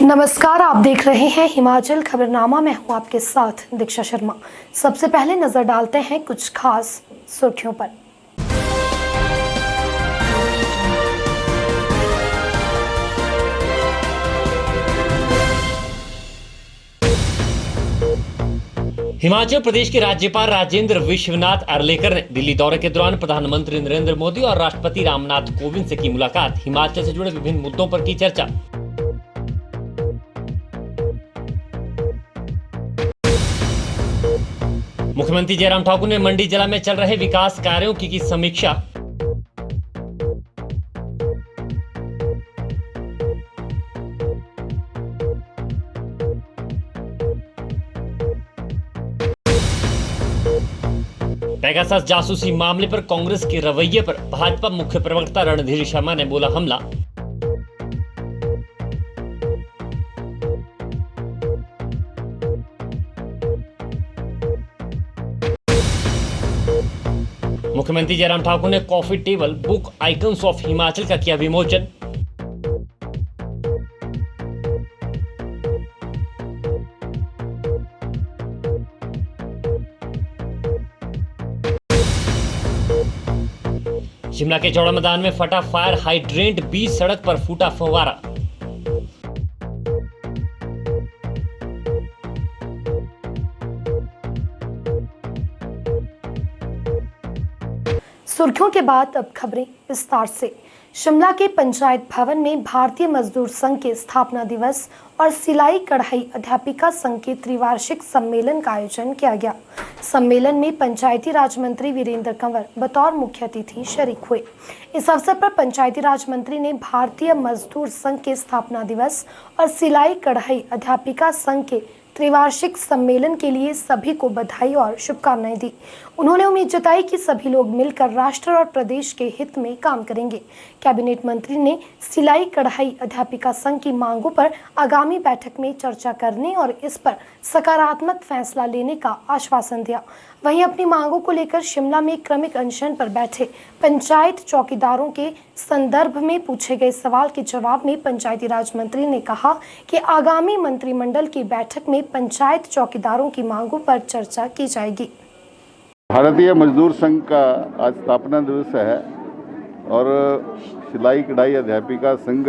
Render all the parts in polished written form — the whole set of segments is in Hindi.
नमस्कार, आप देख रहे हैं हिमाचल खबरनामा। मैं हूं आपके साथ दीक्षा शर्मा। सबसे पहले नजर डालते हैं कुछ खास सुर्खियों पर। हिमाचल प्रदेश के राज्यपाल राजेंद्र विश्वनाथ अर्लेकर ने दिल्ली दौरे के दौरान प्रधानमंत्री नरेंद्र मोदी और राष्ट्रपति रामनाथ कोविंद से की मुलाकात। हिमाचल से जुड़े विभिन्न मुद्दों पर की चर्चा। मुख्यमंत्री जयराम ठाकुर ने मंडी जिला में चल रहे विकास कार्यों की समीक्षा। पेगासस जासूसी मामले पर कांग्रेस के रवैये पर भाजपा मुख्य प्रवक्ता रणधीर शर्मा ने बोला हमला। मुख्यमंत्री जयराम ठाकुर ने coffee table book icons of Himachal का किया विमोचन। शिमला के चौड़ा मैदान में फटा फायर हाइड्रेंट, बीच सड़क पर फूटा फव्वारा। सुर्खियों के बाद अब खबरें विस्तार से। शिमला के पंचायत भवन में भारतीय मजदूर संघ के स्थापना दिवस और सिलाई कढ़ाई अध्यापिका संघ के त्रिवार्षिक सम्मेलन का आयोजन किया गया। सम्मेलन में पंचायती राज मंत्री वीरेंद्र कंवर बतौर मुख्य अतिथि शरीक हुए। इस अवसर पर पंचायती राज मंत्री ने भारतीय मजदूर संघ के स्थापना दिवस और सिलाई कढ़ाई अध्यापिका संघ के त्रिवार्षिक सम्मेलन के लिए सभी को बधाई और शुभकामनाएं दी। उन्होंने उम्मीद जताई कि सभी लोग मिलकर राष्ट्र और प्रदेश के हित में काम करेंगे। कैबिनेट मंत्री ने सिलाई कढ़ाई अध्यापिका संघ की मांगों पर आगामी बैठक में चर्चा करने और इस पर सकारात्मक फैसला लेने का आश्वासन दिया। वहीं अपनी मांगों को लेकर शिमला में क्रमिक अनशन पर बैठे पंचायत चौकीदारों के संदर्भ में पूछे गए सवाल के जवाब में पंचायती राज मंत्री ने कहा कि आगामी मंत्रिमंडल की बैठक में पंचायत चौकीदारों की मांगों पर चर्चा की जाएगी। भारतीय मजदूर संघ का आज स्थापना दिवस है और सिलाई कढ़ाई अध्यापिका संघ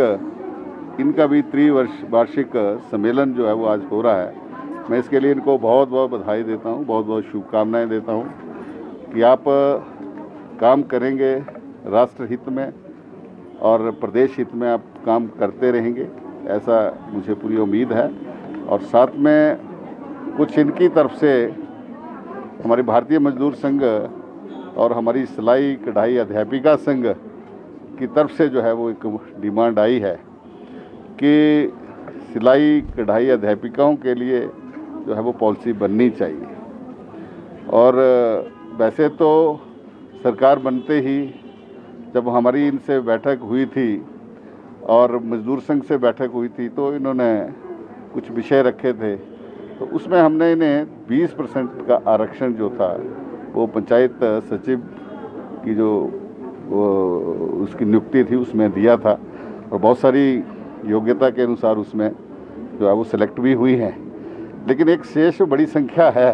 इनका भी त्रिवार्षिक सम्मेलन जो है वो आज हो रहा है। मैं इसके लिए इनको बहुत बहुत बधाई देता हूँ, बहुत बहुत शुभकामनाएं देता हूँ कि आप काम करेंगे राष्ट्र हित में और प्रदेश हित में, आप काम करते रहेंगे, ऐसा मुझे पूरी उम्मीद है। और साथ में कुछ इनकी तरफ से हमारी भारतीय मजदूर संघ और हमारी सिलाई कढ़ाई अध्यापिका संघ की तरफ से जो है वो एक डिमांड आई है कि सिलाई कढ़ाई अध्यापिकाओं के लिए जो है वो पॉलिसी बननी चाहिए। और वैसे तो सरकार बनते ही जब हमारी इनसे बैठक हुई थी और मजदूर संघ से बैठक हुई थी तो इन्होंने कुछ विषय रखे थे, तो उसमें हमने इन्हें 20% का आरक्षण जो था वो पंचायत सचिव की जो उसकी नियुक्ति थी उसमें दिया था और बहुत सारी योग्यता के अनुसार उसमें जो है वो सिलेक्ट भी हुई हैं। लेकिन एक शेष बड़ी संख्या है,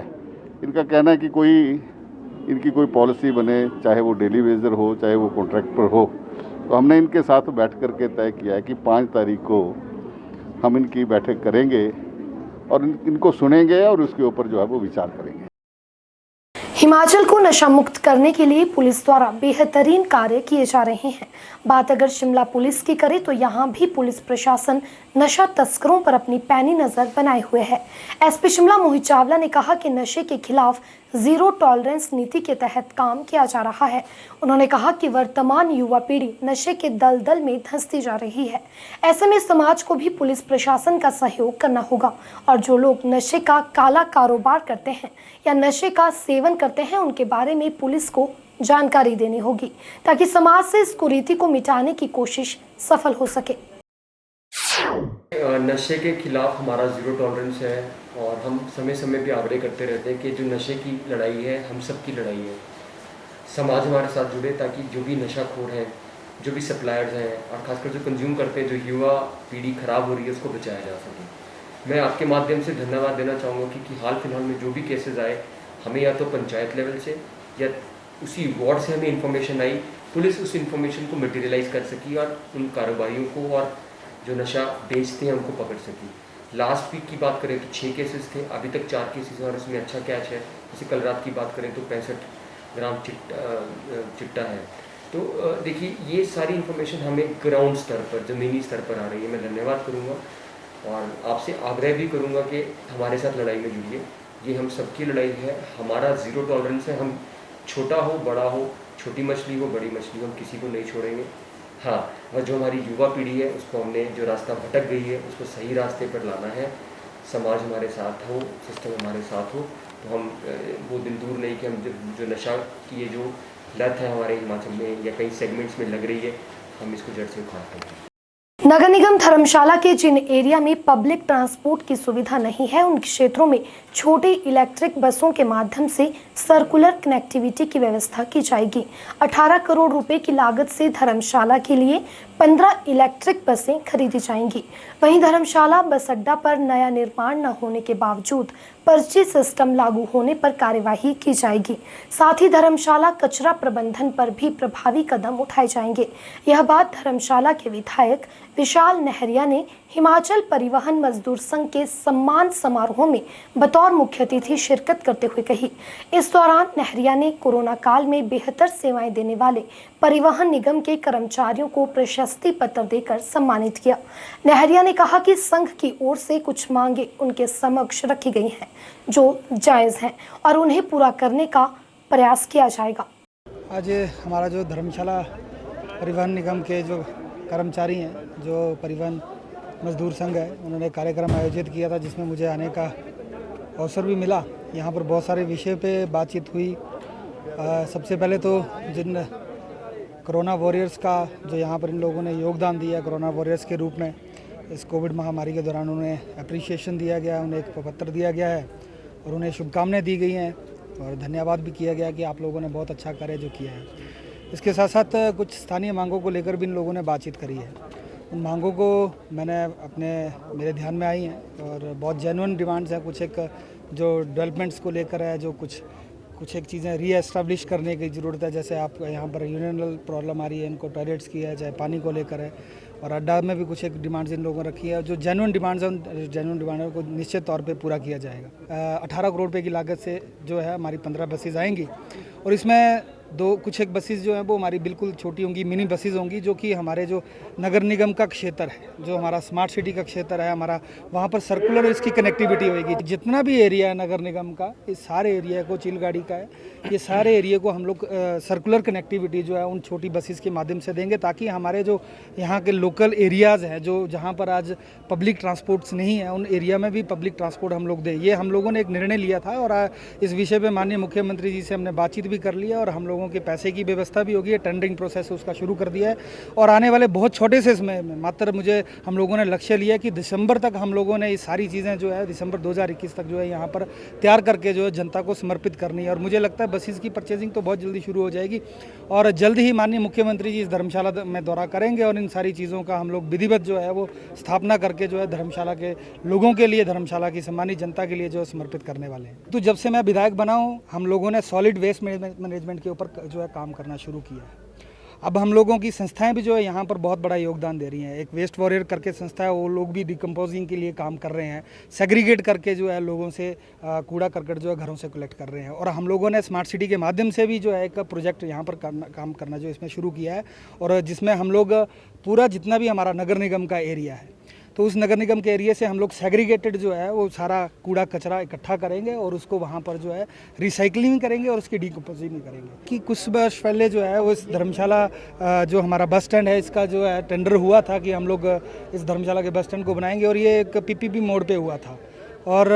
इनका कहना है कि इनकी कोई पॉलिसी बने, चाहे वो डेली वेजर हो चाहे वो कॉन्ट्रैक्ट पर हो। तो हमने इनके साथ बैठ करके तय किया है कि 5 तारीख को हम इनकी बैठक करेंगे और इनको सुनेंगे और उसके ऊपर जो है वो विचार करेंगे। हिमाचल को नशा मुक्त करने के लिए पुलिस द्वारा बेहतरीन कार्य किए जा रहे हैं। बात अगर शिमला पुलिस की करें तो यहाँ भी पुलिस प्रशासन नशा तस्करों पर अपनी पैनी नजर बनाए हुए है। एसपी शिमला मोहित चावला ने कहा कि नशे के खिलाफ जीरो टॉलरेंस नीति के तहत काम किया जा रहा है। उन्होंने कहा कि वर्तमान युवा पीढ़ी नशे के दलदल में धंसती जा रही है। ऐसे में समाज को भी पुलिस प्रशासन का सहयोग करना होगा और जो लोग नशे का काला कारोबार करते हैं या नशे का सेवन करते हैं उनके बारे में पुलिस को जानकारी देनी होगी ताकि समाज से इस कुरीति को मिटाने की कोशिश सफल हो सके। नशे के खिलाफ हमारा ज़ीरो टॉलरेंस है और हम समय समय पे आग्रह करते रहते हैं कि जो नशे की लड़ाई है हम सब की लड़ाई है। समाज हमारे साथ जुड़े ताकि जो भी नशाखोर हैं जो भी सप्लायर्स हैं और खासकर जो कंज्यूम करते हैं, जो युवा पीढ़ी ख़राब हो रही है, उसको बचाया जा सके। मैं आपके माध्यम से धन्यवाद देना चाहूँगा कि हाल फिलहाल में जो भी केसेस आए, हमें या तो पंचायत लेवल से या उसी वार्ड से हमें इन्फॉर्मेशन आई, पुलिस उस इन्फॉर्मेशन को मटेरियलाइज कर सकी और उन कारोबारियों को और जो नशा बेचते हैं उनको पकड़ सकी। लास्ट वीक की बात करें तो 6 केसेस थे, अभी तक 4 केसेस हैं और इसमें अच्छा कैच है। जैसे कल रात की बात करें तो 65 ग्राम चिट्टा है। तो देखिए, ये सारी इन्फॉर्मेशन हमें ग्राउंड स्तर पर, ज़मीनी स्तर पर आ रही है। मैं धन्यवाद करूँगा और आपसे आग्रह भी करूँगा कि हमारे साथ लड़ाई में जुड़िए। ये हम सबकी लड़ाई है, हमारा ज़ीरो टॉलरेंस है। हम छोटा हो बड़ा हो, छोटी मछली हो बड़ी मछली हो, हम किसी को नहीं छोड़ेंगे। हाँ, और जो हमारी युवा पीढ़ी है उसको हमने जो रास्ता भटक गई है उसको सही रास्ते पर लाना है। समाज हमारे साथ हो, सिस्टम हमारे साथ हो, तो हम वो दिन दूर नहीं कि हम जो नशा की ये जो लत है हमारे हिमाचल में या कई सेगमेंट्स में लग रही है, हम इसको जड़ से उखाड़ देंगे। नगर निगम धर्मशाला के जिन एरिया में पब्लिक ट्रांसपोर्ट की सुविधा नहीं है, उन क्षेत्रों में छोटी इलेक्ट्रिक बसों के माध्यम से सर्कुलर कनेक्टिविटी की व्यवस्था की जाएगी। 18 करोड़ रुपए की लागत से धर्मशाला के लिए 15 इलेक्ट्रिक बसें खरीदी जाएंगी। वहीं धर्मशाला बस अड्डा पर नया निर्माण न होने के बावजूद पर्ची सिस्टम लागू होने पर कार्यवाही की जाएगी। साथ ही धर्मशाला कचरा प्रबंधन पर भी प्रभावी कदम उठाए जाएंगे। यह बात धर्मशाला के विधायक विशाल नहरिया ने हिमाचल परिवहन मजदूर संघ के सम्मान समारोह में बतौर मुख्य अतिथि शिरकत करते हुए कही। इस दौरान नहरिया ने कोरोना काल में बेहतर सेवाएं देने वाले परिवहन निगम के कर्मचारियों को प्रशस्ति पत्र देकर सम्मानित किया। नहरिया ने कहा कि संघ की ओर से कुछ मांगे उनके समक्ष रखी गई हैं जो जायज़ हैं और उन्हें पूरा करने का प्रयास किया जाएगा। आज हमारा जो धर्मशाला परिवहन निगम के जो कर्मचारी हैं, जो परिवहन मजदूर संघ है, उन्होंने कार्यक्रम आयोजित किया था जिसमें मुझे आने का अवसर भी मिला। यहाँ पर बहुत सारे विषय पे बातचीत हुई। सबसे पहले तो जिन कोरोना वॉरियर्स का जो यहाँ पर इन लोगों ने योगदान दिया कोरोना वॉरियर्स के रूप में इस कोविड महामारी के दौरान, उन्हें अप्रिशिएशन दिया गया, उन्हें एक पत्र दिया गया है और उन्हें शुभकामनाएं दी गई हैं और धन्यवाद भी किया गया कि आप लोगों ने बहुत अच्छा कार्य जो किया है। इसके साथ साथ कुछ स्थानीय मांगों को लेकर भी इन लोगों ने बातचीत करी है। उन मांगों को मेरे ध्यान में आई हैं और बहुत जेन्युइन डिमांड्स हैं। कुछ एक जो डेवलपमेंट्स को लेकर है, जो कुछ एक चीज़ें री-एस्टैब्लिश करने की ज़रूरत है। जैसे आप यहाँ पर यूरिनल प्रॉब्लम आ रही है, इनको टॉयलेट्स की है, चाहे पानी को लेकर है, और अड्डा में भी कुछ एक डिमांड्स इन लोगों ने रखी है। जो जेन्युइन डिमांड्स हैं उन जेन्युइन डिमांडों को निश्चित तौर पे पूरा किया जाएगा। 18 करोड़ रुपए की लागत से जो है हमारी 15 बसेज आएंगी और इसमें कुछ एक बसेज जो हैं वो हमारी बिल्कुल छोटी होंगी, मिनी बसेज होंगी, जो कि हमारे जो नगर निगम का क्षेत्र है, जो हमारा स्मार्ट सिटी का क्षेत्र है हमारा, वहाँ पर सर्कुलर इसकी कनेक्टिविटी होगी। जितना भी एरिया है नगर निगम का, इस सारे एरिया को, चिलगाड़ी का है, ये सारे एरिया को हम लोग सर्कुलर कनेक्टिविटी जो है उन छोटी बसेस के माध्यम से देंगे, ताकि हमारे जो यहाँ के लोकल एरियाज़ हैं, जो जहाँ पर आज पब्लिक ट्रांसपोर्ट्स नहीं है, उन एरिया में भी पब्लिक ट्रांसपोर्ट हम लोग दें। ये हम लोगों ने एक निर्णय लिया था और इस विषय पर माननीय मुख्यमंत्री जी से हमने बातचीत भी कर लिया और हम लोगों के पैसे की व्यवस्था भी होगी। टेंडरिंग प्रोसेस उसका शुरू कर दिया है और आने वाले बहुत छोटे से समय में, मात्र हम लोगों ने लक्ष्य लिया कि दिसंबर तक हम लोगों ने ये सारी चीज़ें जो है दिसंबर 2021 तक जो है यहाँ पर तैयार करके जो है जनता को समर्पित करनी है। और मुझे लगता है बसेस की परचेजिंग तो बहुत जल्दी शुरू हो जाएगी और जल्द ही माननीय मुख्यमंत्री जी इस धर्मशाला में दौरा करेंगे और इन सारी चीज़ों का हम लोग विधिवत जो है वो स्थापना करके जो है धर्मशाला के लोगों के लिए, धर्मशाला की सम्मानित जनता के लिए जो समर्पित करने वाले हैं। तो जब से मैं विधायक बना हूँ, हम लोगों ने सॉलिड वेस्ट मैनेजमेंट के ऊपर जो है काम करना शुरू किया है। अब हम लोगों की संस्थाएं भी जो है यहाँ पर बहुत बड़ा योगदान दे रही हैं। एक वेस्ट वॉरियर करके संस्था है, वो लोग भी डिकम्पोजिंग के लिए काम कर रहे हैं, सेग्रीगेट करके जो है लोगों से कूड़ा करकट जो है घरों से कलेक्ट कर रहे हैं। और हम लोगों ने स्मार्ट सिटी के माध्यम से भी जो है एक प्रोजेक्ट यहाँ पर काम करना जो इसमें शुरू किया है और जिसमें हम लोग पूरा जितना भी हमारा नगर निगम का एरिया है, तो उस नगर निगम के एरिया से हम लोग सेग्रीगेटेड जो है वो सारा कूड़ा कचरा इकट्ठा करेंगे और उसको वहाँ पर जो है रिसाइकलिंग करेंगे और उसकी डिकम्पोजिंग करेंगे। कि कुछ वर्ष पहले जो है वो इस धर्मशाला जो हमारा बस स्टैंड है, इसका जो है टेंडर हुआ था कि हम लोग इस धर्मशाला के बस स्टैंड को बनाएंगे और ये एक PPP मोड पे हुआ था और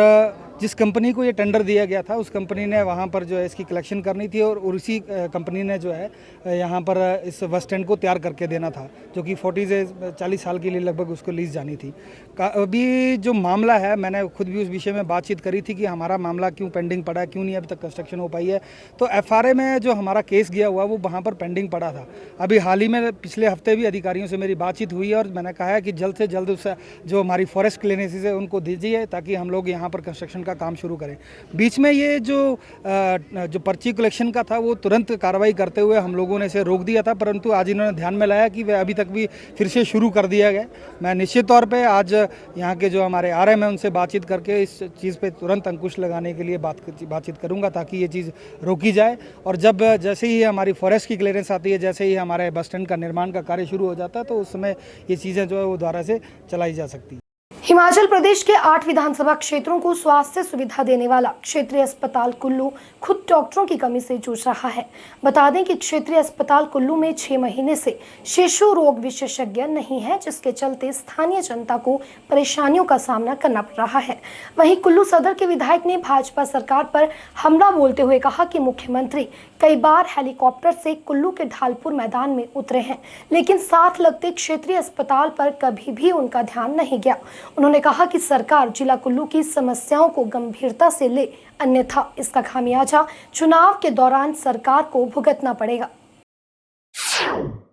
जिस कंपनी को ये टेंडर दिया गया था उस कंपनी ने वहाँ पर जो है इसकी कलेक्शन करनी थी और उसी कंपनी ने जो है यहाँ पर इस बस स्टैंड को तैयार करके देना था, जो कि 40 से 40 साल के लिए लगभग उसको लीज जानी थी। अभी जो मामला है, मैंने खुद भी उस विषय में बातचीत करी थी कि हमारा मामला क्यों पेंडिंग पड़ा है, क्यों नहीं अभी तक कंस्ट्रक्शन हो पाई है। तो FRA में जो हमारा केस गया हुआ वो वहाँ पर पेंडिंग पड़ा था। अभी हाल ही में पिछले हफ्ते भी अधिकारियों से मेरी बातचीत हुई और मैंने कहा है कि जल्द से जल्द उस जो हमारी फॉरेस्ट क्लीयरेंसेस है उनको दीजिए ताकि हम लोग यहाँ पर कंस्ट्रक्शन का काम शुरू करें। बीच में ये जो पर्ची कलेक्शन का था वो तुरंत कार्रवाई करते हुए हम लोगों ने इसे रोक दिया था, परंतु आज इन्होंने ध्यान में लाया कि वह अभी तक भी फिर से शुरू कर दिया गया। मैं निश्चित तौर पे आज यहाँ के जो हमारे RM है उनसे बातचीत करके इस चीज़ पे तुरंत अंकुश लगाने के लिए बातचीत करूँगा ताकि ये चीज़ रोकी जाए। और जब जैसे ही हमारी फॉरेस्ट की क्लियरेंस आती है, जैसे ही हमारे बस स्टैंड का निर्माण का कार्य शुरू हो जाता है, तो उस समय ये चीज़ें जो है वो दोबारा से चलाई जा सकती है। हिमाचल प्रदेश के 8 विधानसभा क्षेत्रों को स्वास्थ्य सुविधा देने वाला क्षेत्रीय अस्पताल कुल्लू खुद डॉक्टरों की कमी से जूझ रहा है। बता दें कि क्षेत्रीय अस्पताल कुल्लू में 6 महीने से शिशु रोग विशेषज्ञ नहीं है, जिसके चलते स्थानीय जनता को परेशानियों का सामना करना पड़ रहा है। वहीं कुल्लू सदर के विधायक ने भाजपा सरकार पर हमला बोलते हुए कहा कि मुख्यमंत्री कई बार हेलीकॉप्टर से कुल्लू के ढालपुर मैदान में उतरे हैं, लेकिन साथ लगते क्षेत्रीय अस्पताल पर कभी भी उनका ध्यान नहीं गया। उन्होंने कहा कि सरकार जिला कुल्लू की समस्याओं को गंभीरता से ले, अन्यथा इसका खामियाजा चुनाव के दौरान सरकार को भुगतना पड़ेगा।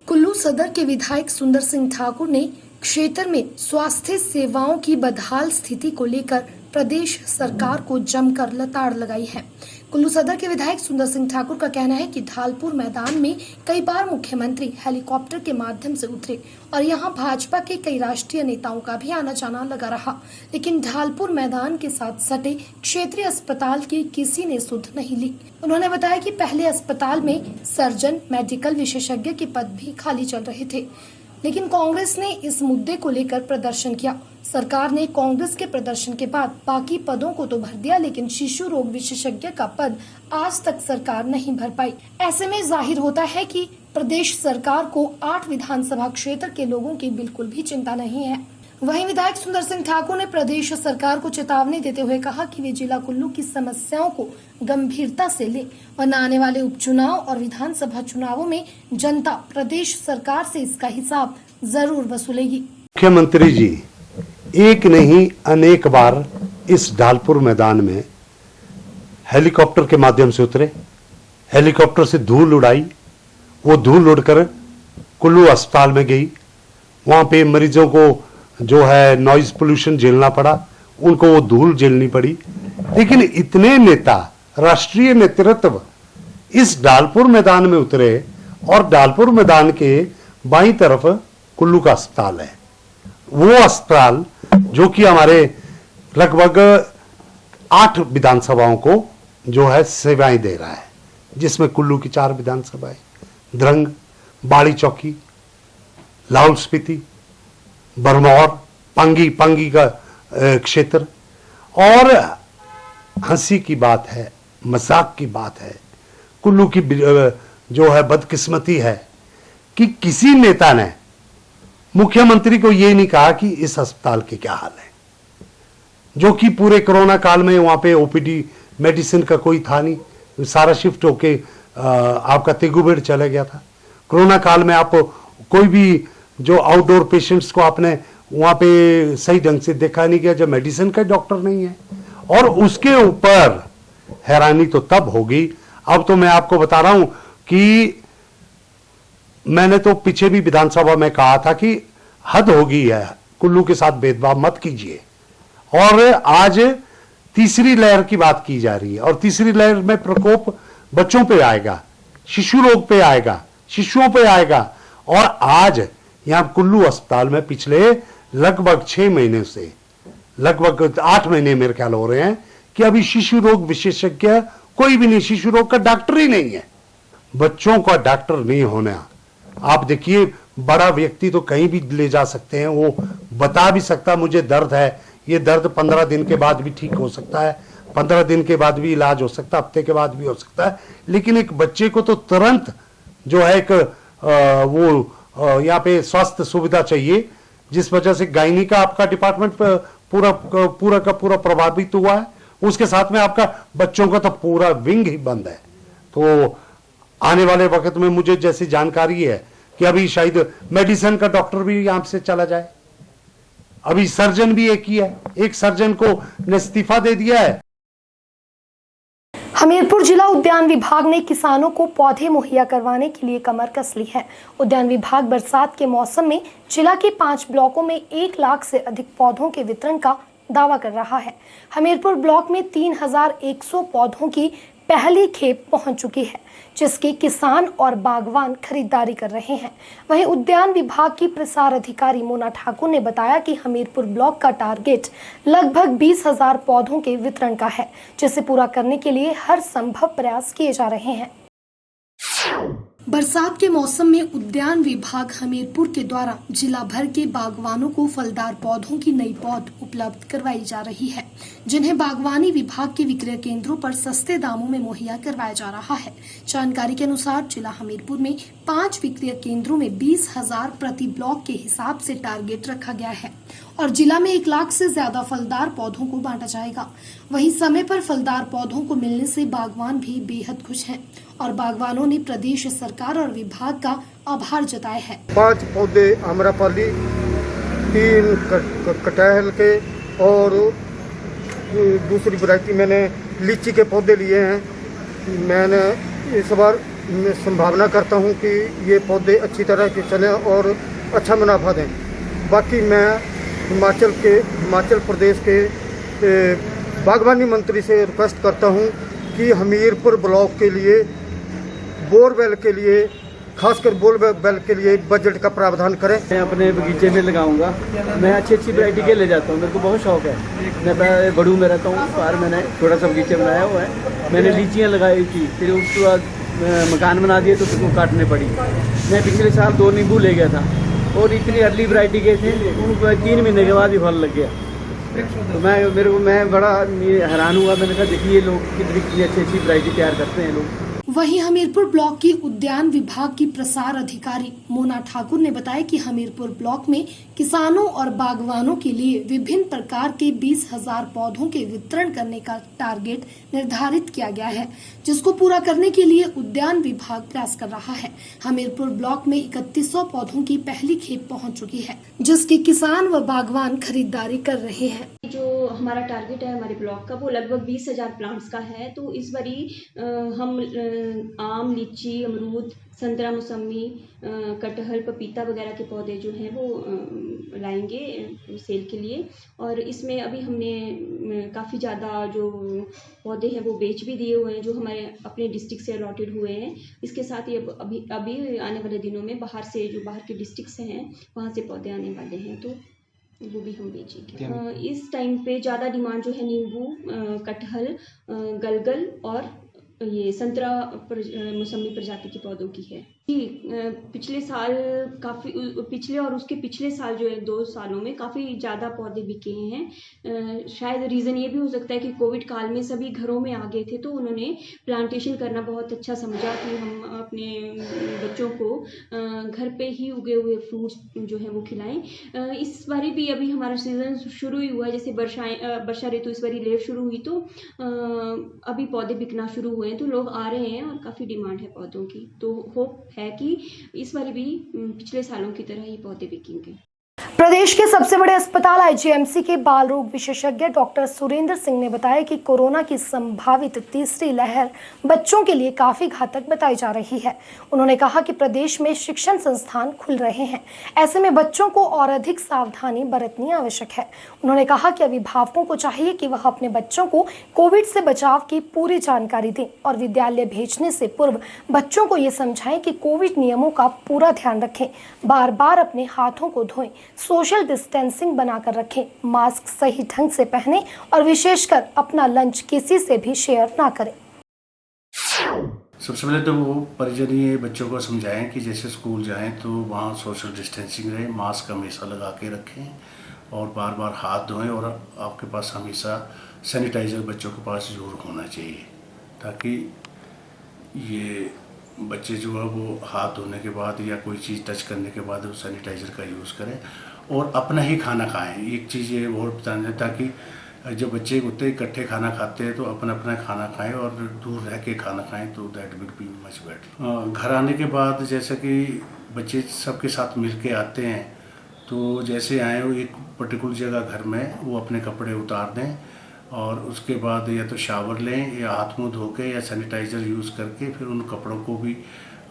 कुल्लू सदर के विधायक सुंदर सिंह ठाकुर ने क्षेत्र में स्वास्थ्य सेवाओं की बदहाल स्थिति को लेकर प्रदेश सरकार को जमकर लताड़ लगाई है। कुल्लू सदर के विधायक सुंदर सिंह ठाकुर का कहना है कि ढालपुर मैदान में कई बार मुख्यमंत्री हेलीकॉप्टर के माध्यम से उतरे और यहां भाजपा के कई राष्ट्रीय नेताओं का भी आना जाना लगा रहा, लेकिन ढालपुर मैदान के साथ सटे क्षेत्रीय अस्पताल की किसी ने सुध नहीं ली। उन्होंने बताया कि पहले अस्पताल में सर्जन, मेडिकल विशेषज्ञ के पद भी खाली चल रहे थे, लेकिन कांग्रेस ने इस मुद्दे को लेकर प्रदर्शन किया। सरकार ने कांग्रेस के प्रदर्शन के बाद बाकी पदों को तो भर दिया, लेकिन शिशु रोग विशेषज्ञ का पद आज तक सरकार नहीं भर पाई। ऐसे में जाहिर होता है कि प्रदेश सरकार को 8 विधानसभा क्षेत्र के लोगों की बिल्कुल भी चिंता नहीं है। वहीं विधायक सुंदर सिंह ठाकुर ने प्रदेश सरकार को चेतावनी देते हुए कहा कि वे जिला कुल्लू की समस्याओं को गंभीरता से ले, वरना आने वाले उपचुनाव और विधानसभा चुनावों में जनता प्रदेश सरकार से इसका हिसाब जरूर वसूलेगी। मुख्यमंत्री जी एक नहीं अनेक बार इस ढालपुर मैदान में हेलीकॉप्टर के माध्यम से उतरे, हेलीकॉप्टर से धूल उड़ाई, वो धूल उड़कर कुल्लू अस्पताल में गई। वहां पे मरीजों को जो है नॉइज पोल्यूशन झेलना पड़ा, उनको वो धूल झेलनी पड़ी। लेकिन इतने नेता, राष्ट्रीय नेतृत्व इस ढालपुर मैदान में उतरे और ढालपुर मैदान के बाईं तरफ कुल्लू का अस्पताल है। वो अस्पताल जो कि हमारे लगभग 8 विधानसभाओं को जो है सेवाएं दे रहा है, जिसमें कुल्लू की 4 विधानसभाएं, द्रंग, बाड़ी चौकी, लाहौल स्पीति, बरमौर, पांगी का क्षेत्र। और हंसी की बात है, मजाक की बात है, कुल्लू की जो है बदकिस्मती है कि किसी नेता ने मुख्यमंत्री को ये नहीं कहा कि इस अस्पताल के क्या हाल है, जो कि पूरे कोरोना काल में वहां पे OPD मेडिसिन का कोई था नहीं, सारा शिफ्ट होके आपका तेगुबेड़ चला गया था। कोरोना काल में आप कोई भी जो आउटडोर पेशेंट्स को आपने वहां पे सही ढंग से देखा नहीं गया जब मेडिसिन का डॉक्टर नहीं है। और उसके ऊपर हैरानी तो तब होगी, अब तो मैं आपको बता रहा हूं कि मैंने तो पीछे भी विधानसभा में कहा था कि हद हो गई है, कुल्लू के साथ भेदभाव मत कीजिए। और आज तीसरी लहर की बात की जा रही है और तीसरी लहर में प्रकोप बच्चों पे आएगा, शिशु रोग पे आएगा, शिशुओं पे आएगा। और आज यहां कुल्लू अस्पताल में पिछले लगभग 6 महीने से लगभग 8 महीने मेरे ख्याल हो रहे हैं कि अभी शिशु रोग विशेषज्ञ कोई भी नहीं, शिशु रोग का डॉक्टर ही नहीं है। बच्चों का डॉक्टर नहीं होना, आप देखिए बड़ा व्यक्ति तो कहीं भी ले जा सकते हैं, वो बता भी सकता मुझे दर्द है, ये दर्द 15 दिन के बाद भी ठीक हो सकता है, 15 दिन के बाद भी इलाज हो सकता है, हफ्ते के बाद भी हो सकता है। लेकिन एक बच्चे को तो तुरंत जो है एक यहाँ पे स्वास्थ्य सुविधा चाहिए, जिस वजह से गायनी का आपका डिपार्टमेंट पूरा का पूरा प्रभावित हुआ है। उसके साथ में आपका बच्चों का तो पूरा विंग ही बंद है। तो आने वाले वक्त में मुझे जैसी जानकारी है कि अभी शायद मेडिसिन का डॉक्टर भी यहां से चला जाए। अभी सर्जन भी एक ही है, एक सर्जन को ने इस्तीफा दे दिया है। हमीरपुर जिला उद्यान विभाग ने किसानों को पौधे मुहैया करवाने के लिए कमर कस ली है। उद्यान विभाग बरसात के मौसम में जिला के 5 ब्लॉकों में 1 लाख से अधिक पौधों के वितरण का दावा कर रहा है। हमीरपुर ब्लॉक में 3100 पौधों की पहली खेप पहुंच चुकी है, जिसकी किसान और बागवान खरीदारी कर रहे हैं। वहीं उद्यान विभाग की प्रसार अधिकारी मोना ठाकुर ने बताया कि हमीरपुर ब्लॉक का टारगेट लगभग 20,000 पौधों के वितरण का है, जिसे पूरा करने के लिए हर संभव प्रयास किए जा रहे हैं। बरसात के मौसम में उद्यान विभाग हमीरपुर के द्वारा जिला भर के बागवानों को फलदार पौधों की नई पौध उपलब्ध करवाई जा रही है, जिन्हें बागवानी विभाग के विक्रय केंद्रों पर सस्ते दामों में मुहैया करवाया जा रहा है। जानकारी के अनुसार जिला हमीरपुर में 5 विक्रय केंद्रों में 20,000 प्रति ब्लॉक के हिसाब से टारगेट रखा गया है और जिला में 1 लाख से ज्यादा फलदार पौधों को बांटा जाएगा। वहीं समय पर फलदार पौधों को मिलने से बागवान भी बेहद खुश हैं और बागवानों ने प्रदेश सरकार और विभाग का आभार जताया है। 5 पौधे आम्रपाली, 3 कटहल के और दूसरी वैरायटी मैंने लीची के पौधे लिए हैं। मैंने इस बार संभावना करता हूं कि ये पौधे अच्छी तरह के चलें और अच्छा मुनाफा दें। बाकी मैं हिमाचल प्रदेश के बागवानी मंत्री से रिक्वेस्ट करता हूं कि हमीरपुर ब्लॉक के लिए बोरवेल के लिए, खासकर बोरवेल के लिए बजट का प्रावधान करें। मैं अपने बगीचे में लगाऊंगा। मैं अच्छी वैरायटी के ले जाता हूँ, मेरे को बहुत शौक है। मैं बड़ू में रहता हूँ, बाहर मैंने छोटा सा बगीचा बनाया हुआ है। मैंने लीचियाँ लगाई थी, फिर उसके बाद मकान बना दिए तो उसको काटने पड़ी। मैं पिछले साल 2 नींबू ले गया था और इतनी अर्ली वैरायटी के थे, उनको 3 महीने के बाद ही फल लग गया। तो मैं बड़ा हैरान हुआ। मैंने कहा देखिए लोग कितनी अच्छी वैरायटी तैयार करते हैं लोग। वहीं हमीरपुर ब्लॉक की उद्यान विभाग की प्रसार अधिकारी मोना ठाकुर ने बताया कि हमीरपुर ब्लॉक में किसानों और बागवानों के लिए विभिन्न प्रकार के 20,000 पौधों के वितरण करने का टारगेट निर्धारित किया गया है, जिसको पूरा करने के लिए उद्यान विभाग प्रयास कर रहा है। हमीरपुर ब्लॉक में 3100 पौधों की पहली खेप पहुंच चुकी है, जिसकी किसान व बागवान खरीदारी कर रहे हैं। जो हमारा टारगेट है हमारे ब्लॉक का वो लगभग 20,000 प्लांट्स का है। तो इस बारी हम आम, लीची, अमरूद, संतरा, मौसमी, कटहल, पपीता वगैरह के पौधे जो हैं वो लाएंगे सेल के लिए। और इसमें अभी हमने काफ़ी ज़्यादा जो पौधे हैं वो बेच भी दिए हुए हैं, जो हमारे अपने डिस्ट्रिक्ट से अलॉटेड हुए हैं। इसके साथ ही अभी आने वाले दिनों में बाहर के डिस्ट्रिक्ट से हैं वहाँ से पौधे आने वाले हैं, तो वो भी हम बेचेंगे। इस टाइम पे ज़्यादा डिमांड जो है नींबू, कटहल, गलगल और ये संतरा मौसमी प्रजाति के पौधों की है। पिछले साल पिछले और उसके पिछले साल जो है 2 सालों में काफ़ी ज़्यादा पौधे बिके हैं। शायद रीज़न ये भी हो सकता है कि कोविड काल में सभी घरों में आ गए थे, तो उन्होंने प्लांटेशन करना बहुत अच्छा समझा कि हम अपने बच्चों को घर पे ही उगे हुए फ्रूट्स जो है वो खिलाएं। इस बारी भी अभी हमारा सीज़न शुरू ही हुआ है, जैसे वर्षा ऋतु इस बारी लेट शुरू हुई, तो अभी पौधे बिकना शुरू हुए हैं, तो लोग आ रहे हैं और काफ़ी डिमांड है पौधों की। तो होप है कि इस बार भी पिछले सालों की तरह ही पौधे बिकेंगे। प्रदेश के सबसे बड़े अस्पताल आईजीएमसी के बाल रोग विशेषज्ञ डॉक्टर सुरेंद्र सिंह ने बताया कि कोरोना की संभावित तीसरी लहर बच्चों के लिए काफी घातक बताई जा रही है। उन्होंने कहा कि प्रदेश में शिक्षण संस्थान खुल रहे हैं, ऐसे में बच्चों को और अधिक सावधानी बरतनी आवश्यक है। उन्होंने कहा कि अभिभावकों को चाहिए कि वह अपने बच्चों को कोविड से बचाव की पूरी जानकारी दें और विद्यालय भेजने से पूर्व बच्चों को ये समझाएं कि कोविड नियमों का पूरा ध्यान रखें, बार बार अपने हाथों को धोएं, सोशल डिस्टेंसिंग बनाकर रखें, मास्क सही ढंग से पहनें और विशेषकर अपना लंच किसी से भी शेयर ना करें। सबसे पहले तो वो परिजन ये बच्चों को समझाएं कि जैसे स्कूल जाएं तो वहाँ सोशल डिस्टेंसिंग रहे, मास्क हमेशा लगा के रखें और बार बार हाथ धोएं और आपके पास हमेशा सैनिटाइज़र बच्चों के पास ज़रूर होना चाहिए, ताकि ये बच्चे जो है वो हाथ धोने के बाद या कोई चीज़ टच करने के बाद वो सैनिटाइज़र का यूज़ करें और अपना ही खाना खाएं। एक चीज़ ये और बताना है ताकि जब बच्चे उतने इकट्ठे खाना खाते हैं तो अपना अपना खाना खाएं और दूर रह के खाना खाएं तो that will be much better. घर आने के बाद जैसे कि बच्चे सबके साथ मिल के आते हैं तो जैसे आए वो एक पर्टिकुलर जगह घर में वो अपने कपड़े उतार दें और उसके बाद या तो शावर लें या हाथ मुंह धो के या सैनिटाइज़र यूज़ करके फिर उन कपड़ों को भी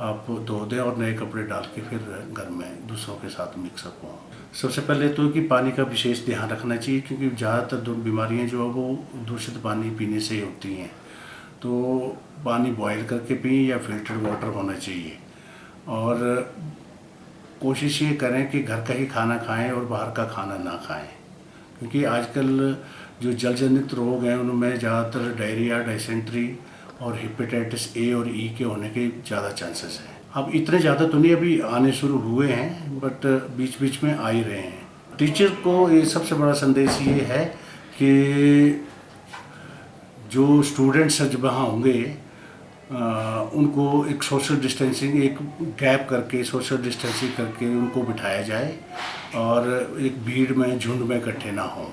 आप धो दें और नए कपड़े डाल के फिर घर में दूसरों के साथ मिक्सअप हों। सबसे पहले तो कि पानी का विशेष ध्यान रखना चाहिए क्योंकि ज़्यादातर बीमारियां जो है वो दूषित पानी पीने से ही होती हैं। तो पानी बॉयल करके पिए या फिल्टर्ड वाटर होना चाहिए और कोशिश ये करें कि घर का ही खाना खाएं और बाहर का खाना ना खाएं क्योंकि आजकल जो जलजनित रोग हैं उनमें ज़्यादातर डायरिया, डिसेंट्री और हेपेटाइटिस ए और ई के होने के ज़्यादा चांसेस हैं। अब इतने ज़्यादा तो नहीं अभी आने शुरू हुए हैं बट बीच बीच में आ ही रहे हैं। टीचर को ये सबसे बड़ा संदेश ये है कि जो स्टूडेंट्स जब वहाँ होंगे उनको एक सोशल डिस्टेंसिंग, एक गैप करके सोशल डिस्टेंसिंग करके उनको बिठाया जाए और एक भीड़ में झुंड में इकट्ठे ना हों।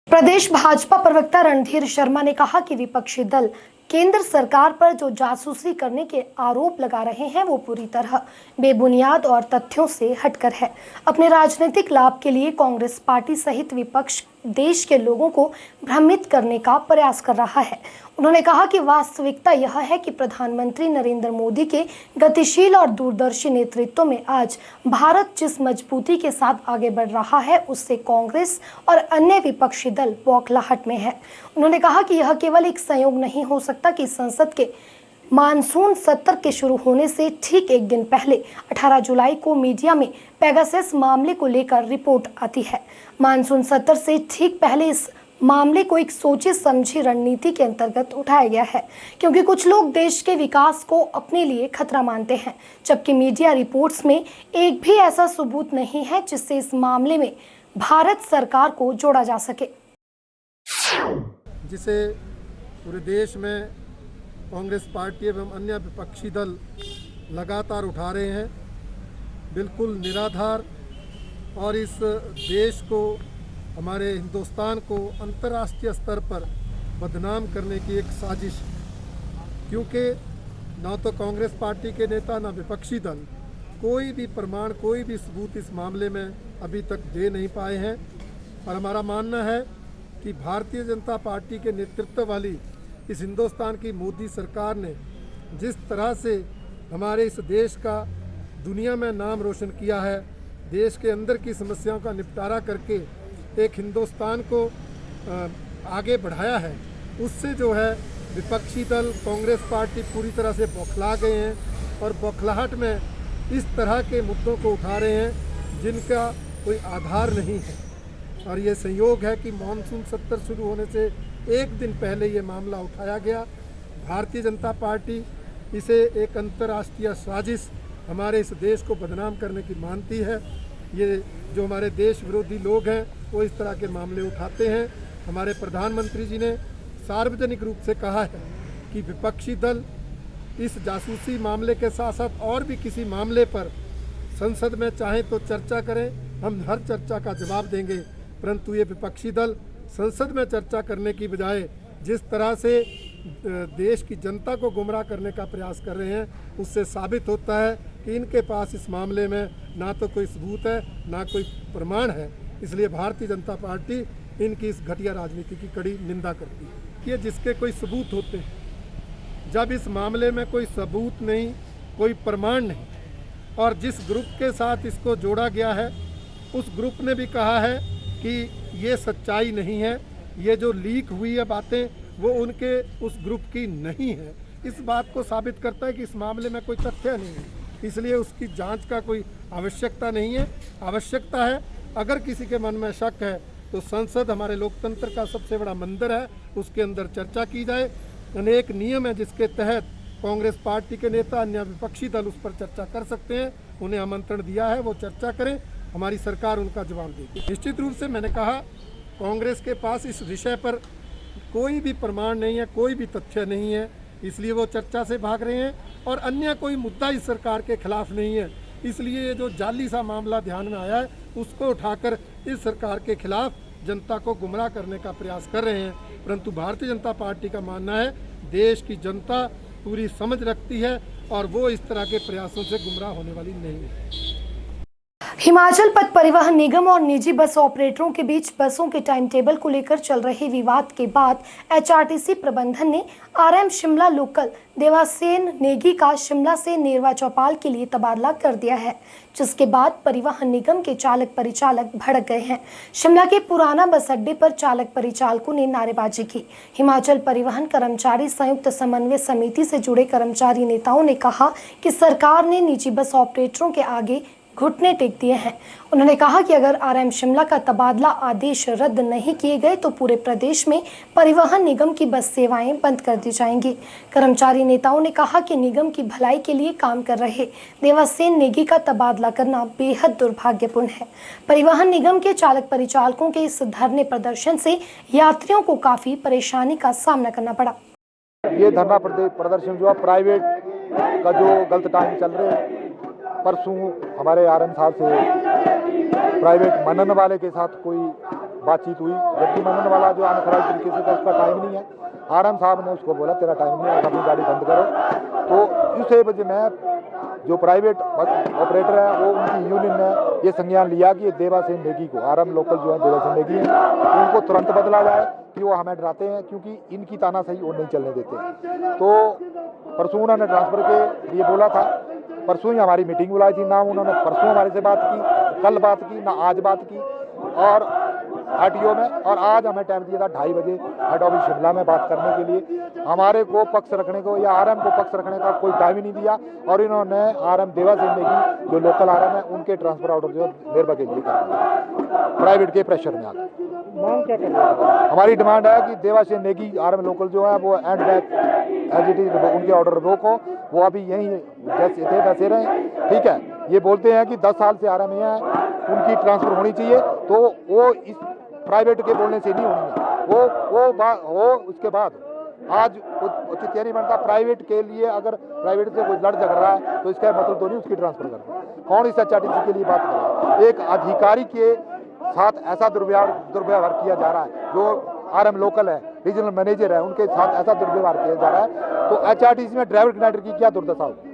प्रदेश भाजपा प्रवक्ता रणधीर शर्मा ने कहा कि विपक्षी दल केंद्र सरकार पर जो जासूसी करने के आरोप लगा रहे हैं वो पूरी तरह बेबुनियाद और तथ्यों से हटकर है। अपने राजनीतिक लाभ के लिए कांग्रेस पार्टी सहित विपक्ष देश के लोगों को भ्रमित करने का प्रयास कर रहा है। उन्होंने कहा कि वास्तविकता यह है कि प्रधानमंत्री नरेंद्र मोदी के गतिशील और दूरदर्शी नेतृत्व में आज भारत जिस मजबूती के साथ आगे बढ़ रहा है उससे कांग्रेस और अन्य विपक्षी दल बौखलाहट में है। उन्होंने कहा कि यह केवल एक संयोग नहीं हो सकता कि संसद के मानसून सत्र के शुरू होने से ठीक एक दिन पहले 18 जुलाई को मीडिया में पेगासस मामले को लेकर रिपोर्ट आती है। मानसून सत्र से ठीक पहले इस मामले को एक सोची समझी रणनीति के अंतर्गत उठाया गया है क्योंकि कुछ लोग देश के विकास को अपने लिए खतरा मानते हैं, जबकि मीडिया रिपोर्ट्स में एक भी ऐसा सबूत नहीं है जिससे इस मामले में भारत सरकार को जोड़ा जा सके। जिसे पूरे देश में कांग्रेस पार्टी एवं अन्य विपक्षी दल लगातार उठा रहे हैं, बिल्कुल निराधार और इस देश को, हमारे हिंदुस्तान को अंतर्राष्ट्रीय स्तर पर बदनाम करने की एक साजिश, क्योंकि ना तो कांग्रेस पार्टी के नेता ना विपक्षी दल कोई भी प्रमाण, कोई भी सबूत इस मामले में अभी तक दे नहीं पाए हैं। और हमारा मानना है कि भारतीय जनता पार्टी के नेतृत्व वाली इस हिंदुस्तान की मोदी सरकार ने जिस तरह से हमारे इस देश का दुनिया में नाम रोशन किया है, देश के अंदर की समस्याओं का निपटारा करके एक हिंदुस्तान को आगे बढ़ाया है, उससे जो है विपक्षी दल कांग्रेस पार्टी पूरी तरह से बौखला गए हैं और बौखलाहट में इस तरह के मुद्दों को उठा रहे हैं जिनका कोई आधार नहीं है। और ये संयोग है कि मानसून सत्र शुरू होने से एक दिन पहले ये मामला उठाया गया। भारतीय जनता पार्टी इसे एक अंतर्राष्ट्रीय साजिश, हमारे इस देश को बदनाम करने की मानती है। ये जो हमारे देश विरोधी लोग हैं वो इस तरह के मामले उठाते हैं। हमारे प्रधानमंत्री जी ने सार्वजनिक रूप से कहा है कि विपक्षी दल इस जासूसी मामले के साथ साथ और भी किसी मामले पर संसद में चाहें तो चर्चा करें, हम हर चर्चा का जवाब देंगे। परंतु ये विपक्षी दल संसद में चर्चा करने की बजाय जिस तरह से देश की जनता को गुमराह करने का प्रयास कर रहे हैं, उससे साबित होता है कि इनके पास इस मामले में ना तो कोई सबूत है ना कोई प्रमाण है। इसलिए भारतीय जनता पार्टी इनकी इस घटिया राजनीति की कड़ी निंदा करती है कि जिसके कोई सबूत होते हैं, जब इस मामले में कोई सबूत नहीं, कोई प्रमाण नहीं और जिस ग्रुप के साथ इसको जोड़ा गया है उस ग्रुप ने भी कहा है कि ये सच्चाई नहीं है, ये जो लीक हुई है बातें वो उनके उस ग्रुप की नहीं है, इस बात को साबित करता है कि इस मामले में कोई तथ्य नहीं है। इसलिए उसकी जांच का कोई आवश्यकता नहीं है। आवश्यकता है अगर किसी के मन में शक है तो संसद हमारे लोकतंत्र का सबसे बड़ा मंदिर है, उसके अंदर चर्चा की जाए। अनेक नियम है जिसके तहत कांग्रेस पार्टी के नेता, अन्य विपक्षी दल उस पर चर्चा कर सकते हैं। उन्हें आमंत्रण दिया है, वो चर्चा करें, हमारी सरकार उनका जवाब देगी। निश्चित रूप से मैंने कहा कांग्रेस के पास इस विषय पर कोई भी प्रमाण नहीं है, कोई भी तथ्य नहीं है, इसलिए वो चर्चा से भाग रहे हैं और अन्य कोई मुद्दा इस सरकार के खिलाफ नहीं है। इसलिए ये जो जाली सा मामला ध्यान में आया है उसको उठाकर इस सरकार के खिलाफ जनता को गुमराह करने का प्रयास कर रहे हैं। परंतु भारतीय जनता पार्टी का मानना है देश की जनता पूरी समझ रखती है और वो इस तरह के प्रयासों से गुमराह होने वाली नहीं है। हिमाचल पथ परिवहन निगम और निजी बस ऑपरेटरों के बीच बसों के टाइम टेबल को लेकर चल रहे विवाद के बाद एचआरटीसी प्रबंधन ने आरएम शिमला लोकल देवासेन नेगी का शिमला से नेरवा चौपाल के लिए तबादला कर दिया है, जिसके बाद परिवहन निगम के चालक परिचालक भड़क गए हैं। शिमला के पुराना बस अड्डे पर चालक परिचालकों ने नारेबाजी की। हिमाचल परिवहन कर्मचारी संयुक्त समन्वय समिति से जुड़े कर्मचारी नेताओं ने कहा कि सरकार ने निजी बस ऑपरेटरों के आगे घुटने टेक दिए हैं। उन्होंने कहा कि अगर आरएम शिमला का तबादला आदेश रद्द नहीं किए गए तो पूरे प्रदेश में परिवहन निगम की बस सेवाएं बंद कर दी जाएंगी। कर्मचारी नेताओं ने कहा कि निगम की भलाई के लिए काम कर रहे देवासेन नेगी का तबादला करना बेहद दुर्भाग्यपूर्ण है। परिवहन निगम के चालक परिचालकों के इस धरने प्रदर्शन से यात्रियों को काफी परेशानी का सामना करना पड़ा। ये धरना प्रदर्शन जो है प्राइवेट का जो गलत टाइम चल रहे हैं, परसों हमारे आरएम साहब से प्राइवेट मनन वाले के साथ कोई बातचीत हुई, जबकि मनन वाला जो अनऑथराइज तरीके से, तो उसका टाइम नहीं है। आरएम साहब ने उसको बोला तेरा टाइम नहीं है, अपनी गाड़ी बंद करो। तो उस वजह में जो प्राइवेट बस ऑपरेटर है वो उनकी यूनियन ने ये संज्ञान लिया कि देवासेन नेगी को, आरएम लोकल जो है देवासेन नेगी है, उनको तुरंत बदला जाए कि वो हमें डराते हैं, क्योंकि इनकी तानाशाही वो नहीं चलने देते। तो परसों उन्होंने ट्रांसफ़र के लिए बोला था, परसों ही हमारी मीटिंग बुलाई थी, ना उन्होंने परसों हमारे से बात की, कल बात की, ना आज बात की, और आरटीओ में, और आज हमें टाइम दिया था 2:30 बजे हेड ऑफिस शिमला में बात करने के लिए। हमारे को पक्ष रखने को या आरएम को पक्ष रखने का कोई टाइम ही नहीं दिया, और इन्होंने आरएम देवासेन नेगी जो लोकल आरएम है उनके ट्रांसफर ऑर्डर जो नेरवा के लिए कर दिया प्राइवेट के प्रेशर में आकर। मांग क्या कर रहे हैं? हमारी डिमांड है कि देवासेन नेगी आरएम लोकल जो है वो and back as it is उनके ऑर्डर रिवोक हो, वो अभी यहीं जैसे थे वैसे रहे। ठीक है, ये बोलते हैं कि 10 साल से आरएम है, उनकी ट्रांसफर होनी चाहिए, तो वो इस प्राइवेट के बोलने से नहीं होनी है। वो उसके बाद आज उचित नहीं बनता। प्राइवेट के लिए अगर प्राइवेट से कोई लड़ झगड़ रहा है तो इसका मतलब तो नहीं उसकी ट्रांसफर करना। कौन इस एचआरटीसी के लिए बात करे? एक अधिकारी के साथ ऐसा दुर्व्यवहार किया जा रहा है, जो आरएम लोकल है, रीजनल मैनेजर है, उनके साथ ऐसा दुर्व्यवहार किया जा रहा है, तो एचआरटीसी में ड्राइवर कंडक्टर की क्या दुर्दशा होगी?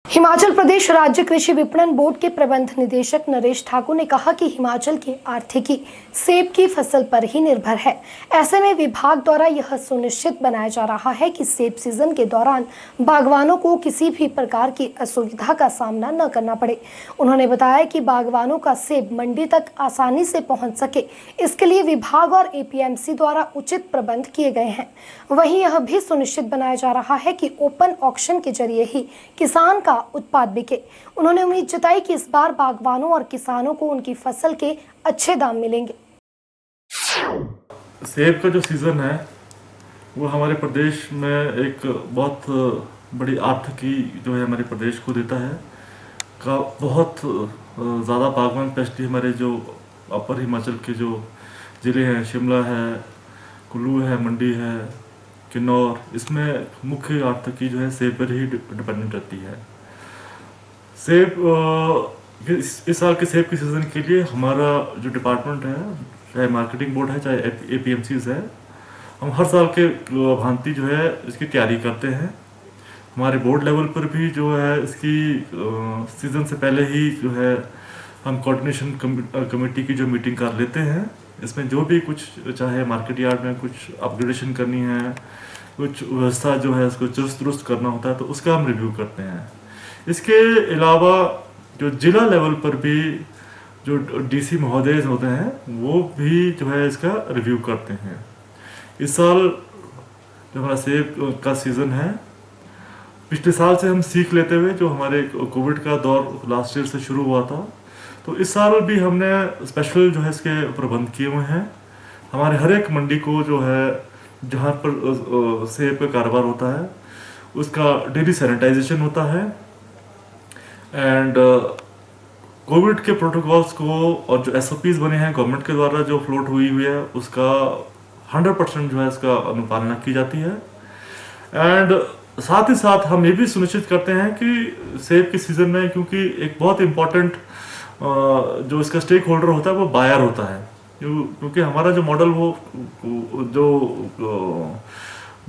हिमाचल प्रदेश राज्य कृषि विपणन बोर्ड के प्रबंध निदेशक नरेश ठाकुर ने कहा कि हिमाचल की आर्थिकी सेब की फसल पर ही निर्भर है। ऐसे में विभाग द्वारा यह सुनिश्चित बनाया जा रहा है कि सेब सीजन के दौरान बागवानों को किसी भी प्रकार की असुविधा का सामना न करना पड़े। उन्होंने बताया कि बागवानों का सेब मंडी तक आसानी से पहुंच सके, इसके लिए विभाग और एपीएमसी द्वारा उचित प्रबंध किए गए हैं। वहीं यह भी सुनिश्चित बनाया जा रहा है कि ओपन ऑक्शन के जरिए ही किसान का उत्पाद बिके। उन्होंने उम्मीद जताई कि इस बार बागवानों और किसानों को उनकी फसल के अच्छे दाम मिलेंगे। सेब का जो सीज़न है वो हमारे प्रदेश में एक बहुत बड़ी आर्थिकी जो है हमारे प्रदेश को देता है। का बहुत ज़्यादा बागवान स्पेशली हमारे जो अपर हिमाचल के जो ज़िले हैं, शिमला है, कुल्लू है, मंडी है, किन्नौर, इसमें मुख्य आर्थिकी जो है सेब पर ही डिपेंडेंट रहती है। सेब इस साल के सेब के सीज़न के लिए हमारा जो डिपार्टमेंट है, चाहे मार्केटिंग बोर्ड है, चाहे एपीएमसीज है, हम हर साल के भांति जो है इसकी तैयारी करते हैं। हमारे बोर्ड लेवल पर भी जो है इसकी सीज़न से पहले ही जो है हम कोऑर्डिनेशन कमेटी की जो मीटिंग कर लेते हैं। इसमें जो भी कुछ चाहे मार्केट यार्ड में कुछ अपग्रेडेशन करनी है, कुछ व्यवस्था जो है उसको चुस्त दुरुस्त करना होता है, तो उसका हम रिव्यू करते हैं। इसके अलावा जो जिला लेवल पर भी जो डीसी महोदय होते हैं वो भी जो है इसका रिव्यू करते हैं। इस साल जो हमारा सेब का सीज़न है, पिछले साल से हम सीख लेते हुए जो हमारे कोविड का दौर लास्ट ईयर से शुरू हुआ था, तो इस साल भी हमने स्पेशल जो है इसके प्रबंध किए हुए हैं। हमारे हर एक मंडी को जो है जहाँ पर सेब का कारोबार होता है उसका डेली सैनिटाइजेशन होता है, एंड कोविड के प्रोटोकॉल्स को और जो एसओपीज बने हैं गवर्नमेंट के द्वारा जो फ्लोट हुई है उसका 100% जो है इसका अनुपालना की जाती है। एंड साथ ही साथ हम ये भी सुनिश्चित करते हैं कि सेब के सीज़न में, क्योंकि एक बहुत इम्पॉर्टेंट जो इसका स्टेक होल्डर होता है वो बायर होता है, क्योंकि हमारा जो मॉडल वो जो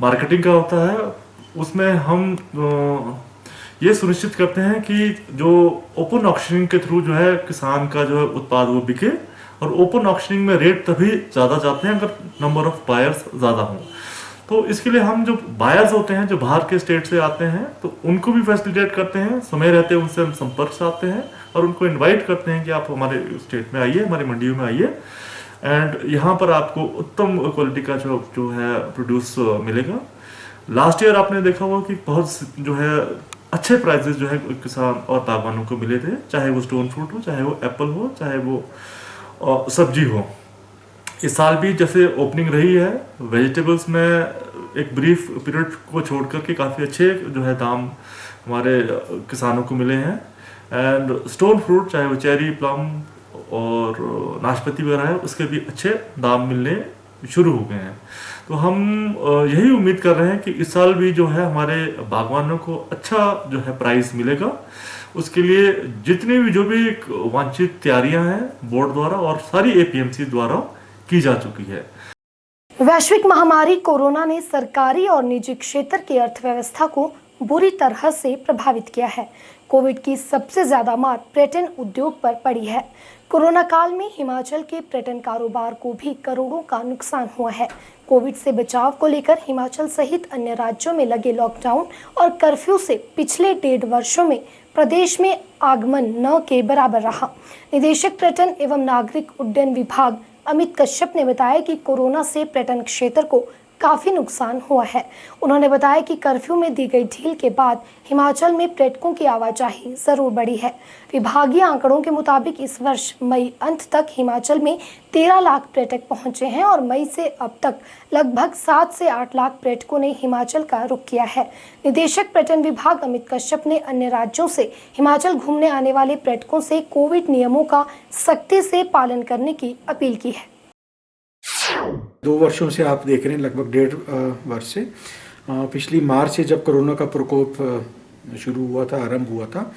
मार्केटिंग का होता है उसमें हम ये सुनिश्चित करते हैं कि जो ओपन ऑक्शनिंग के थ्रू जो है किसान का जो है उत्पाद वो बिके, और ओपन ऑक्शनिंग में रेट तभी ज़्यादा जाते हैं अगर नंबर ऑफ बायर्स ज़्यादा हों। तो इसके लिए हम जो बायर्स होते हैं जो बाहर के स्टेट से आते हैं तो उनको भी फैसिलिटेट करते हैं, समय रहते हैं उनसे हम संपर्क से आते हैं और उनको इनवाइट करते हैं कि आप हमारे स्टेट में आइए, हमारी मंडियों में आइए, एंड यहाँ पर आपको उत्तम क्वालिटी का जो है प्रोड्यूस मिलेगा। लास्ट ईयर आपने देखा होगा कि बहुत जो है अच्छे प्राइजेस जो है किसान और बागवानों को मिले थे, चाहे वो स्टोन फ्रूट हो, चाहे वो एप्पल हो, चाहे वो सब्जी हो। इस साल भी जैसे ओपनिंग रही है, वेजिटेबल्स में एक ब्रीफ पीरियड को छोड़ करके काफ़ी अच्छे जो है दाम हमारे किसानों को मिले हैं, एंड स्टोन फ्रूट चाहे वो चेरी, प्लम और नाशपाती वगैरह है उसके भी अच्छे दाम मिलने शुरू हो गए हैं। तो हम यही उम्मीद कर रहे हैं कि इस साल भी जो है हमारे बागवानों को अच्छा जो है प्राइस मिलेगा। उसके लिए जितनी भी जो भी वांछित तैयारियां हैं बोर्ड द्वारा और सारी एपीएमसी द्वारा की जा चुकी है। वैश्विक महामारी कोरोना ने सरकारी और निजी क्षेत्र की अर्थव्यवस्था को बुरी तरह से प्रभावित किया है। कोविड की सबसे ज्यादा मार पर्यटन उद्योग पर पड़ी है। कोरोना काल में हिमाचल के पर्यटन कारोबार को भी करोड़ों का नुकसान हुआ है। कोविड से बचाव को लेकर हिमाचल सहित अन्य राज्यों में लगे लॉकडाउन और कर्फ्यू से पिछले 1.5 वर्षों में प्रदेश में आगमन न के बराबर रहा। निदेशक पर्यटन एवं नागरिक उड्डयन विभाग अमित कश्यप ने बताया कि कोरोना से पर्यटन क्षेत्र को काफी नुकसान हुआ है। उन्होंने बताया कि कर्फ्यू में दी गई ढील के बाद हिमाचल में पर्यटकों की आवाजाही जरूर बढ़ी है। विभागीय आंकड़ों के मुताबिक इस वर्ष मई अंत तक हिमाचल में 13 लाख पर्यटक पहुंचे हैं और मई से अब तक लगभग 7 से 8 लाख पर्यटकों ने हिमाचल का रुख किया है। निदेशक पर्यटन विभाग अमित कश्यप ने अन्य राज्यों से हिमाचल घूमने आने वाले पर्यटकों से कोविड नियमों का सख्ती से पालन करने की अपील की है। 2 वर्षों से आप देख रहे हैं, लगभग 1.5 वर्ष से, पिछली मार्च से जब कोरोना का प्रकोप शुरू हुआ था, आरंभ हुआ था,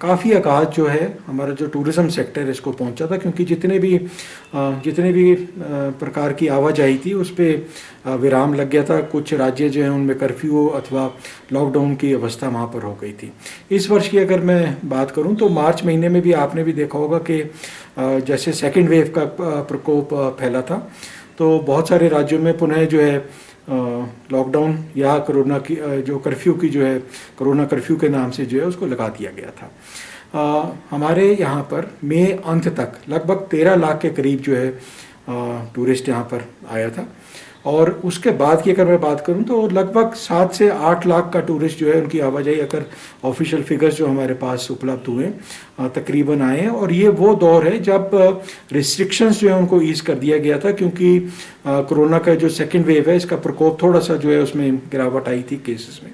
काफ़ी आघात जो है हमारा जो टूरिज़्म सेक्टर है इसको पहुंचा था, क्योंकि जितने भी प्रकार की आवाजाही थी उस पर विराम लग गया था। कुछ राज्य जो हैं उनमें कर्फ्यू अथवा लॉकडाउन की अवस्था वहाँ पर हो गई थी। इस वर्ष की अगर मैं बात करूँ तो मार्च महीने में भी आपने भी देखा होगा कि जैसे सेकेंड वेव का प्रकोप फैला था, तो बहुत सारे राज्यों में पुनः जो है लॉकडाउन या कोरोना की जो कर्फ्यू की जो है कोरोना कर्फ्यू के नाम से जो है उसको लगा दिया गया था। हमारे यहाँ पर मई अंत तक लगभग 13 लाख के करीब जो है टूरिस्ट यहाँ पर आया था, और उसके बाद की अगर मैं बात करूं तो लगभग 7 से 8 लाख का टूरिस्ट जो है उनकी आवाजाही अगर ऑफिशियल फिगर्स जो हमारे पास उपलब्ध हुए तकरीबन आए हैं। और ये वो दौर है जब रिस्ट्रिक्शंस जो है उनको ईज कर दिया गया था, क्योंकि कोरोना का जो सेकेंड वेव है इसका प्रकोप थोड़ा सा जो है उसमें गिरावट आई थी केसेस में।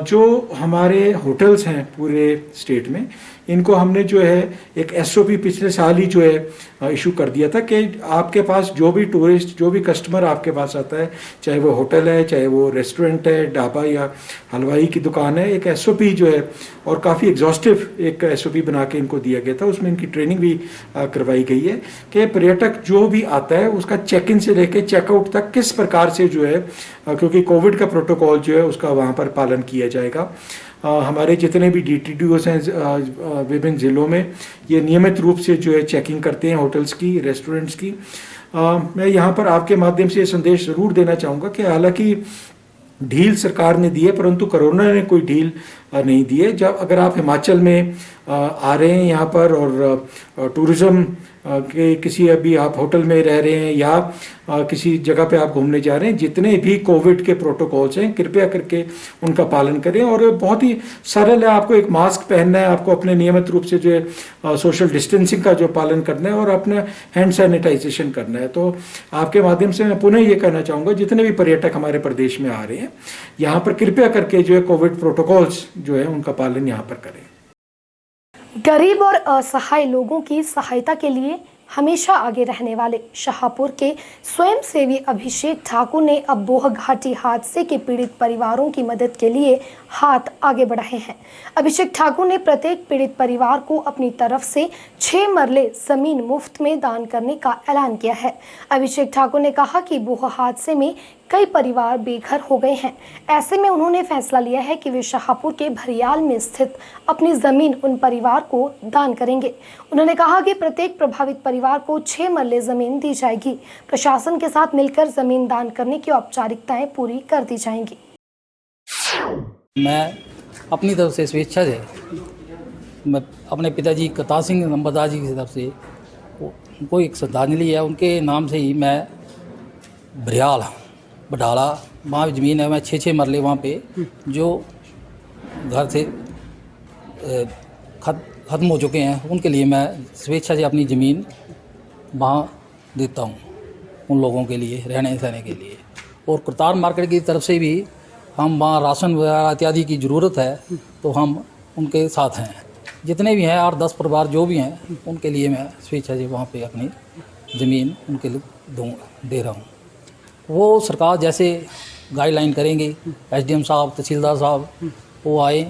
जो हमारे होटल्स हैं पूरे स्टेट में, इनको हमने जो है एक एसओपी पिछले साल ही जो है इशू कर दिया था कि आपके पास जो भी टूरिस्ट, जो भी कस्टमर आपके पास आता है, चाहे वो होटल है, चाहे वो रेस्टोरेंट है, ढाबा या हलवाई की दुकान है, एक एसओपी जो है और काफ़ी एग्जॉस्टिव एक एसओपी बना के इनको दिया गया था। उसमें इनकी ट्रेनिंग भी करवाई गई है कि पर्यटक जो भी आता है उसका चेक इन से लेकर चेकआउट तक किस प्रकार से जो है, क्योंकि कोविड का प्रोटोकॉल जो है उसका वहाँ पर पालन किया जाएगा। हमारे जितने भी DTDOs हैं विभिन्न ज़िलों में, ये नियमित रूप से जो है चेकिंग करते हैं होटल्स की, रेस्टोरेंट्स की। मैं यहाँ पर आपके माध्यम से ये संदेश ज़रूर देना चाहूँगा कि हालांकि ढील सरकार ने दी है, परंतु कोरोना ने कोई ढील नहीं दी है। जब अगर आप हिमाचल में आ रहे हैं यहाँ पर और टूरिज़्म के किसी अभी आप होटल में रह रहे हैं या किसी जगह पे आप घूमने जा रहे हैं, जितने भी कोविड के प्रोटोकॉल्स हैं कृपया करके उनका पालन करें। और बहुत ही सरल है, आपको एक मास्क पहनना है, आपको अपने नियमित रूप से जो है सोशल डिस्टेंसिंग का जो पालन करना है और अपना हैंड सैनिटाइजेशन करना है। तो आपके माध्यम से मैं पुनः ये कहना चाहूँगा, जितने भी पर्यटक हमारे प्रदेश में आ रहे हैं यहाँ पर कृपया करके जो है कोविड प्रोटोकॉल्स जो है उनका पालन यहाँ पर करें। गरीब और असहाय लोगों की सहायता के लिए हमेशा आगे रहने वाले शाहपुर के स्वयंसेवी अभिषेक ठाकुर ने अब बोह घाटी हादसे के पीड़ित परिवारों की मदद के लिए हाथ आगे बढ़ाए हैं। अभिषेक ठाकुर ने प्रत्येक पीड़ित परिवार को अपनी तरफ से 6 मरले जमीन मुफ्त में दान करने का ऐलान किया है। अभिषेक ठाकुर ने कहा कि बोह हादसे में कई परिवार बेघर हो गए हैं। ऐसे में उन्होंने फैसला लिया है कि वे शाहपुर के भरियाल में स्थित अपनी जमीन उन परिवार को दान करेंगे। उन्होंने कहा कि प्रत्येक प्रभावित परिवार को 6 मरले जमीन दी जाएगी। प्रशासन के साथ मिलकर जमीन दान करने की औपचारिकताएं पूरी कर दी जाएंगी। मैं अपनी तरफ से स्वेच्छा से मैं अपने पिताजी करतार सिंह नंबरदार जी की तरफ से उनको एक श्रद्धांजलि है, उनके नाम से ही मैं भरियाल बडाला वहाँ ज़मीन है, मैं 6 मरले वहाँ पे जो घर से ख़त्म हो चुके हैं उनके लिए मैं स्वेच्छा से अपनी ज़मीन वहाँ देता हूँ, उन लोगों के लिए रहने सहने के लिए। और करतार मार्केट की तरफ से भी हम वहाँ राशन वगैरह इत्यादि की ज़रूरत है तो हम उनके साथ हैं। जितने भी हैं 8-10 परिवार जो भी हैं उनके लिए मैं स्वेच्छा से वहाँ पे अपनी ज़मीन उनके लिए दे रहा हूँ। वो सरकार जैसे गाइडलाइन करेंगे, एसडीएम साहब, तहसीलदार साहब वो आए,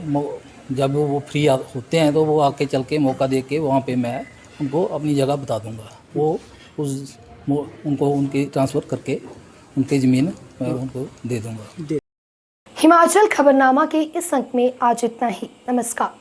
जब वो फ्री होते हैं तो वो आके चल के मौका दे के वहाँ पे मैं उनको अपनी जगह बता दूंगा। वो उनको उनकी ट्रांसफ़र करके उनकी ज़मीन मैं उनको दे दूंगा। हिमाचल खबरनामा के इस अंक में आज इतना ही। नमस्कार।